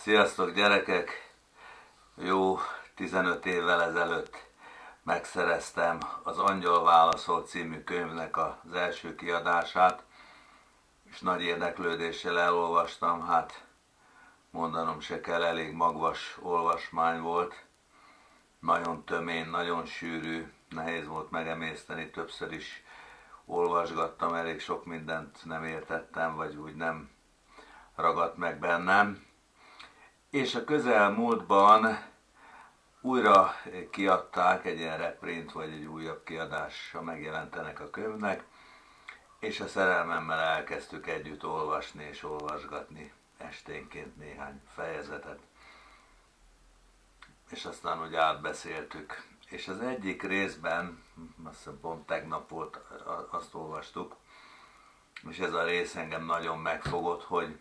Sziasztok gyerekek! Jó 15 évvel ezelőtt megszereztem az Angyal válaszol című könyvnek az első kiadását, és nagy érdeklődéssel elolvastam, hát mondanom se kell, elég magvas olvasmány volt, nagyon tömény, nagyon sűrű, nehéz volt megemészteni, többször is olvasgattam, elég sok mindent nem értettem, vagy úgy nem ragadt meg bennem. És a közelmúltban újra kiadták, egy ilyen reprint, vagy egy újabb kiadása megjelent ennek a könyvnek, és a szerelmemmel elkezdtük együtt olvasni és olvasgatni esténként néhány fejezetet. És aztán úgy átbeszéltük. És az egyik részben, azt hiszem pont tegnap volt, azt olvastuk, és ez a rész engem nagyon megfogott, hogy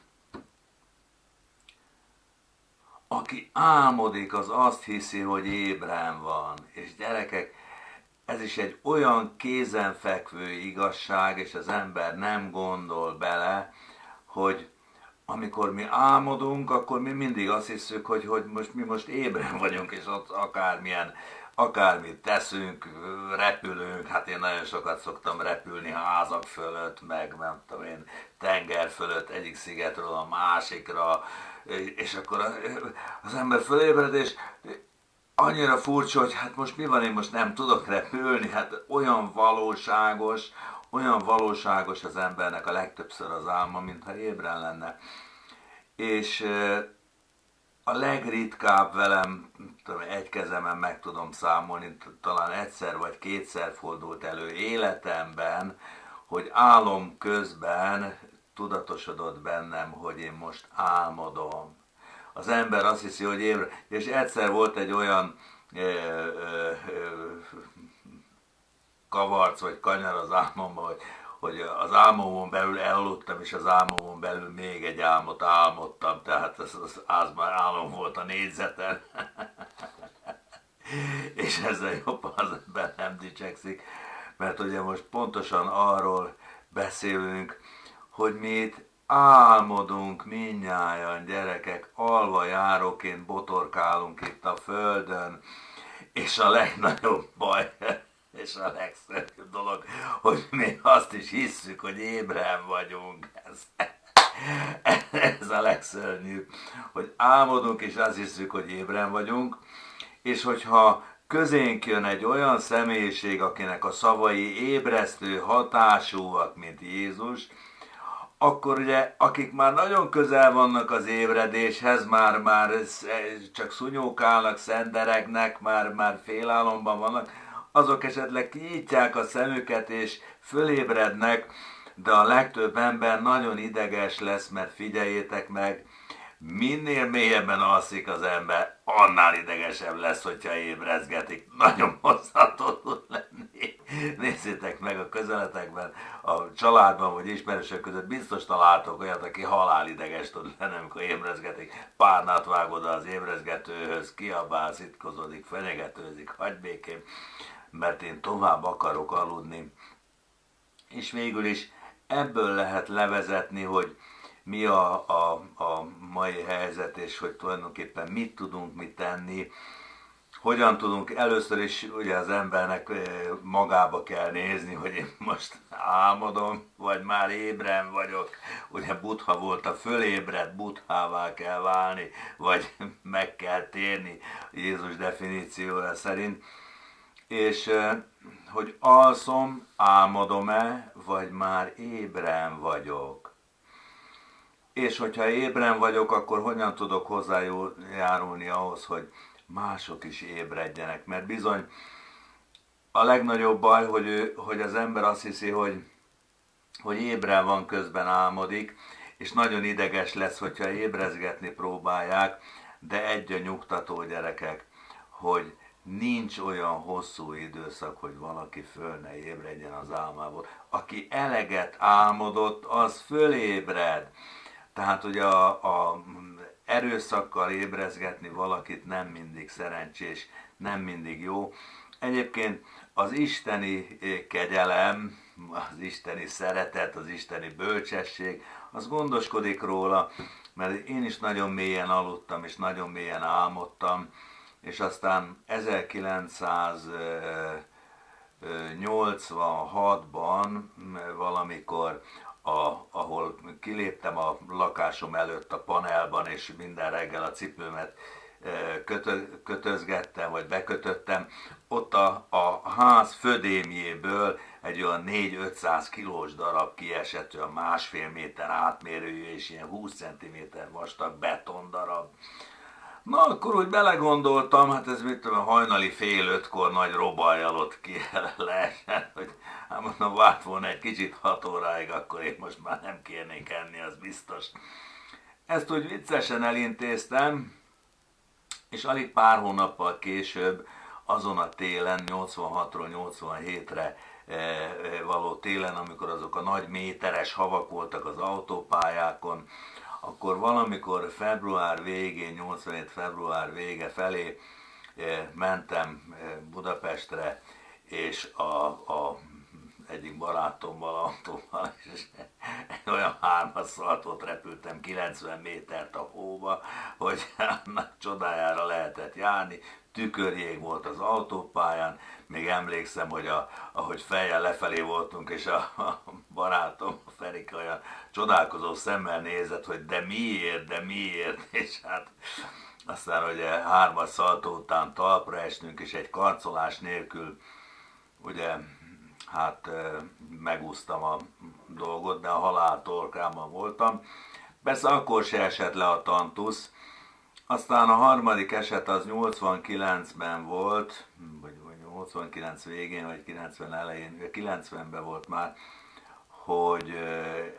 aki álmodik, az azt hiszi, hogy ébren van. És gyerekek, ez is egy olyan kézenfekvő igazság, és az ember nem gondol bele, hogy amikor mi álmodunk, akkor mi mindig azt hiszük, hogy mi most ébren vagyunk, és ott akármit teszünk, repülünk, hát én nagyon sokat szoktam repülni házak fölött, meg nem tudom én, tenger fölött, egyik szigetről a másikra, és akkor az ember fölébred, és annyira furcsa, hogy hát most mi van, én most nem tudok repülni, hát olyan valóságos az embernek a legtöbbször az álma, mintha ébren lenne. És a legritkább velem, egy kezemen meg tudom számolni, talán egyszer vagy kétszer fordult elő életemben, hogy álom közben tudatosodott bennem, hogy én most álmodom. Az ember azt hiszi, hogy ébren, és egyszer volt egy olyan kavarc vagy kanyar az álmomban, hogy az álmomon belül elaludtam, és az álmomon belül még egy álmot álmodtam, tehát az már álom volt a négyzeten. És ezzel jobban az ember nem dicsekszik, mert ugye most pontosan arról beszélünk, hogy mi itt álmodunk mindnyájan, gyerekek, alvajáróként botorkálunk itt a földön, és a legnagyobb baj, és a legszörnyűbb dolog, hogy mi azt is hisszük, hogy ébren vagyunk. Ez a legszörnyűbb, hogy álmodunk, és azt hiszük, hogy ébren vagyunk, és hogyha közénk jön egy olyan személyiség, akinek a szavai ébresztő hatásúak, mint Jézus, akkor ugye, akik már nagyon közel vannak az ébredéshez, már csak szunyókálnak, szenderegnek, már félálomban vannak, azok esetleg kinyitják a szemüket és fölébrednek, de a legtöbb ember nagyon ideges lesz, mert figyeljétek meg, minél mélyebben alszik az ember, annál idegesebb lesz, hogyha ébrezgetik. Nagyon bosszantó tud lenni. Nézzétek meg a közeletekben, a családban vagy ismerősök között biztos találtok olyat, aki halálideges tud lenni, amikor ébrezgetik. Párnát vág oda az ébrezgetőhöz, kiabál, szitkozodik, fenyegetőzik, hagyj békén, mert én tovább akarok aludni. És végül is ebből lehet levezetni, hogy mi a mai helyzet, és hogy tulajdonképpen mit tudunk mit tenni, hogyan tudunk, először is ugye az embernek magába kell nézni, hogy én most álmodom, vagy már ébren vagyok. Ugye Buddha volt a fölébredt, Buddhává kell válni, vagy meg kell térni Jézus definíciója szerint. És hogy alszom, álmodom-e, vagy már ébren vagyok. És hogyha ébren vagyok, akkor hogyan tudok hozzájárulni ahhoz, hogy mások is ébredjenek. Mert bizony a legnagyobb baj, hogy az ember azt hiszi, hogy ébren van, közben álmodik, és nagyon ideges lesz, hogyha ébrezgetni próbálják, de egy a nyugtató, gyerekek, hogy nincs olyan hosszú időszak, hogy valaki föl ne ébredjen az álmából. Aki eleget álmodott, az fölébred. Tehát ugye a erőszakkal ébrezgetni valakit nem mindig szerencsés, nem mindig jó. Egyébként az isteni kegyelem, az isteni szeretet, az isteni bölcsesség, az gondoskodik róla, mert én is nagyon mélyen aludtam, és nagyon mélyen álmodtam, és aztán 1986-ban valamikor, ahol kiléptem a lakásom előtt a panelban, és minden reggel a cipőmet kötözgettem, vagy bekötöttem, ott a ház födémjéből egy olyan 4-500 kilós darab kiesett, olyan 1,5 méter átmérőjű és ilyen 20 cm vastag betondarab. Na, akkor úgy belegondoltam, hát ez mit tudom, hajnali 4:30 nagy robajjal ott ki leesett, hogy hát mondom, várt volna egy kicsit 6 óráig, akkor én most már nem kérnék enni, az biztos. Ezt úgy viccesen elintéztem, és alig pár hónappal később, azon a télen, 86-ról 87-re való télen, amikor azok a nagy méteres havak voltak az autópályákon, akkor valamikor február végén, 87 február vége felé mentem Budapestre, és a egyik barátommal autóval, és egy olyan 3-as szaltót repültem 90 métert a hóba, hogy annak csodájára lehetett járni. Tükörjég volt az autópályán, még emlékszem, hogy ahogy fejjel lefelé voltunk, és a barátom, a Ferike olyan csodálkozó szemmel nézett, hogy de miért, és hát aztán ugye 3-as szaltó után talpra estünk, és egy karcolás nélkül ugye hát megúsztam a dolgot, de a halál torkában voltam. Persze akkor se esett le a tantusz. Aztán a harmadik eset az 89-ben volt, vagy 89 végén, vagy 90 elején, 90-ben volt már, hogy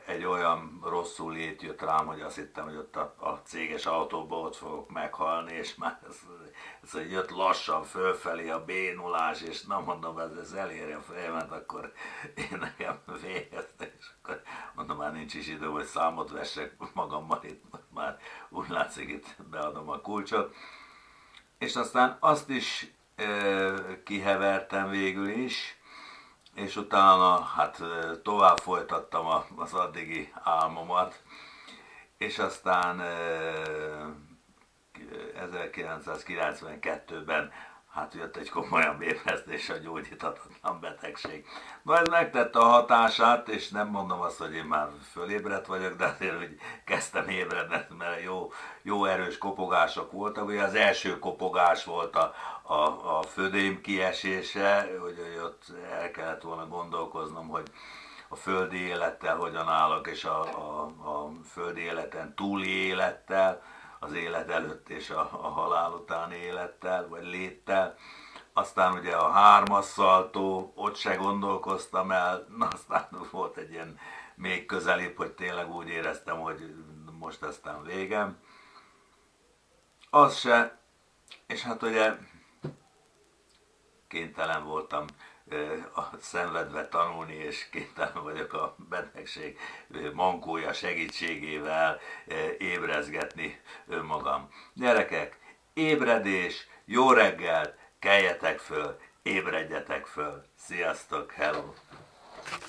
egy olyan rosszul lét jött rám, hogy azt hittem, hogy ott a céges autóban ott fogok meghalni, és már ez jött lassan fölfelé a bénulás, és na mondom, ez eléri a fejemet, akkor én nekem végeztem, és akkor mondom, már nincs is idő, hogy számot vessek magammal, itt már úgy látszik, itt beadom a kulcsot. És aztán azt is kihevertem végül is, és utána hát tovább folytattam az addigi álmomat, és aztán 1992-ben hát jött egy komolyabb ébresztés, a gyógyíthatatlan betegség. Na ez megtette a hatását, és nem mondom azt, hogy én már fölébredt vagyok, de azért, hogy kezdtem ébredni, mert jó erős kopogások voltak. Ugye az első kopogás volt a födém kiesése, hogy ott el kellett volna gondolkoznom, hogy a földi élettel hogyan állok, és a földi életen túli élettel, az élet előtt és a halál utáni élettel, vagy léttel. Aztán ugye a 3-as szaltó, ott se gondolkoztam el, na aztán volt egy ilyen még közelibb, hogy tényleg úgy éreztem, hogy most aztán végem. Az se, és hát ugye kénytelen voltam szenvedve tanulni, és kénytelen vagyok a betegség mankója segítségével ébrezgetni önmagam. Gyerekek, ébredés, jó reggelt, keljetek föl, ébredjetek föl. Sziasztok, hello!